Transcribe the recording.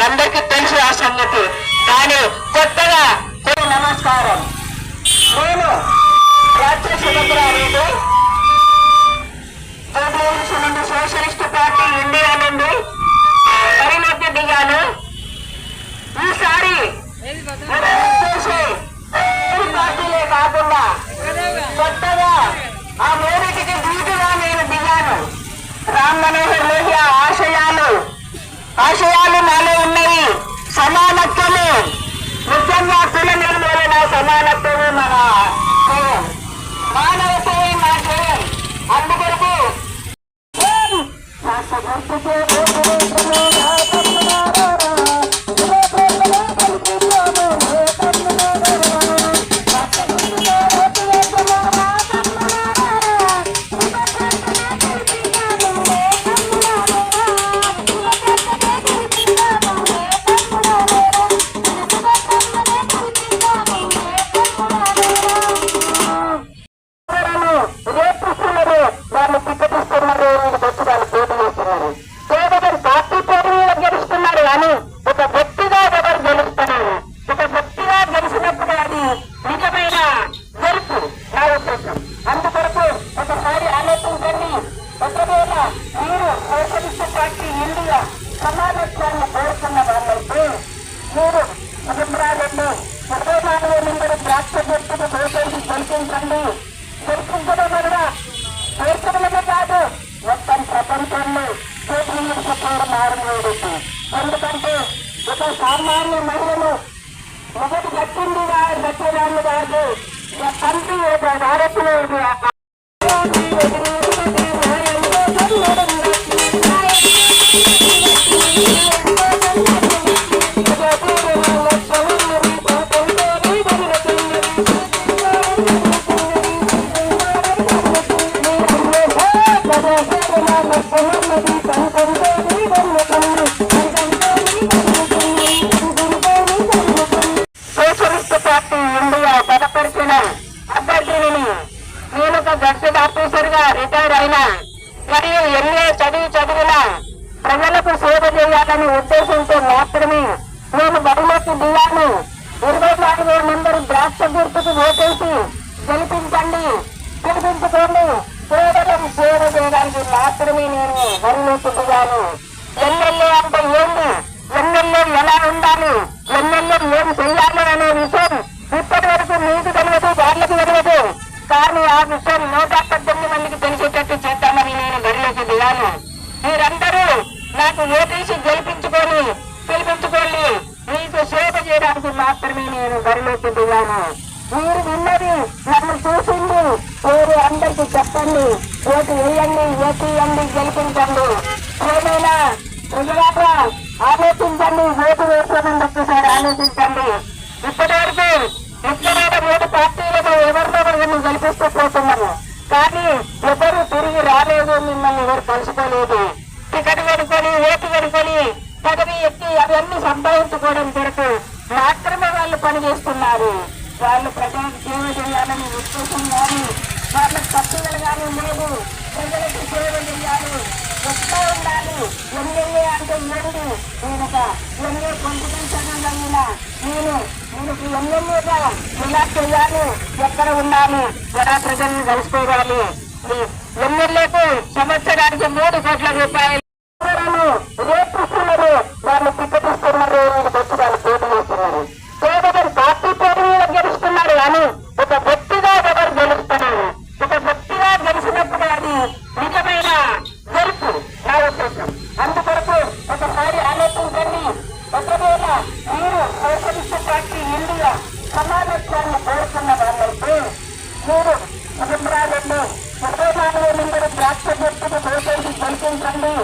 అందరికీ తెలుసు ఆ సంగతి. కానీ కొత్తగా నమస్కారం. నేను రాష్ట్ర సుభద్రారెడ్డి నుండి సోషలిస్ట్ పార్టీ ఇండియా నుండి పరిణతి దిగాను. ఈసారి పార్టీలే కాకుండా కొత్తగా ఆ మూడిటికి ధీటుగా నేను దిగాను. రామ్ మనోహర్ లోహియా ఆశయాలు నాలో ఉన్నవి. సమానత్వము, ముఖ్యంగా కుల నిర్మూలన సమానత్వము మన ధ్యేయం, మానవత్వమే మా ధ్యేయం. అందుకొరకు సమాజాన్ని కోరుకున్న వాళ్ళైతే మీరు అభిప్రాయాన్ని ఉద్యోగాలు ద్రాక్ష గుర్తుకు దోషేసి గెలిపించండి. గెలిపించడం వల్ల దేశంలోనే కాదు మొత్తం ప్రపంచంలో పోటీ మారుమోడుతుంది. ఎందుకంటే ఒక సామాన్య మహిళలు మొదటి గట్టింది కాదు తండ్రి ఒక భారత్లో సోషలిస్ట్ పార్టీ ఇండియా బలపరిచిన అభ్యర్థిని నేను ఒక గెస్టెడ్ ఆఫీసర్ గా రిటైర్ అయినా మరియు ఎంఏ చదివిన ప్రజలకు సేవ చేయాలనే ఉద్దేశంతో మాత్రమే నేను బడిలోకి దిగాను. 24 నెంబర్ ద్రాక్ష గుర్తుకు ఓటేసి గెలిపించుకోండి. కేవలం సేవ చేయడానికి మాత్రమే నేను బడిలోకి దిగాను. ఎమ్మెల్యే అంటే ఏంటి, ఎమ్మెల్యే ఎలా ఉండాలి, ఎమ్మెల్యే ఏం చెయ్యాలి అనే విషయం ఇప్పటి వరకు మీకు తెలియదు, వాళ్ళకి తెలియదు. కానీ ఆ విషయం 118 మందికి తెలిసేటట్టు చేద్దామని నేను బరిలోకి దిగాను. మీరందరూ నాకు ఓటేసి గెలిపించుకోండి. మీకు సేవ చేయడానికి మాత్రమే నేను బరిలోకి దిగాను. మీరు విన్నది, నన్ను చూసింది మీరు అందరికీ చెప్పండి. ఓటు వేయండి, గెలిపించండి. ఏమైనా ప్రజలాగా ఆలోచించండి, ఓటు వేసుకోమని ఒక్కసారి ఆలోచించండి. ఇప్పటి వరకు ఎక్కడైనా 3 పార్టీలతో ఎవరినో మేము గెలిపిస్తూ పోతున్నాము. కానీ ఎవరు తిరిగి రాలేదు, మిమ్మల్ని ఎవరు కలుసుకోలేదు. టికెట్ పెట్టుకొని ఓటు పెట్టుకొని పదవి ఎక్కి అవన్నీ సంపాదించుకోవడం కొరకు మాత్రమే వాళ్ళు పనిచేస్తున్నారు. వాళ్ళు ప్రజలకు సేవ చేయాలని ఉద్దేశం కానీ వాళ్ళకి తప్పులు కానీ లేదు. ప్రజలకు సేవ చేయాలి, వస్తూ ఉండాలి. ఎమ్మెల్యే అంటే ఏంటి, నేనొక ఎంఏ పొలిటికల్ అయినా నేను ఎమ్మెల్యేగా ఎలా చేయాలి, ఎక్కడ ఉండాలి, ఎలా ప్రజల్ని కలుసుకోవాలి. ఎమ్మెల్యేకు సంవత్సరానికి 3 కోట్ల రూపాయలు రేపిస్తున్నారు. వాళ్ళు టికెట్ ఇస్తున్నారు, వచ్చి వాళ్ళు పోటీ చేస్తున్నారు. కేవలం పార్టీ పోటీ గెలుస్తున్నారు కానీ ఒక వ్యక్తిగా ఎవరు గెలుస్తున్నారు. ఒక వ్యక్తిగా గెలిచినప్పుడు అది నిజమైన గెలుపు నా ఉద్దేశం. అందుకొరకు ఒకసారి ఆలోచించండి. ఒకవేళ మీరు సోషలిస్ట్ పార్టీ ఇండియా సమాజాన్ని కోరుకున్న వాళ్ళైతే మీరు అభిప్రాయాన్ని 24 నెంబర్ ద్రాక్ష గుర్తుకు దోషేసి గెలిపించండి.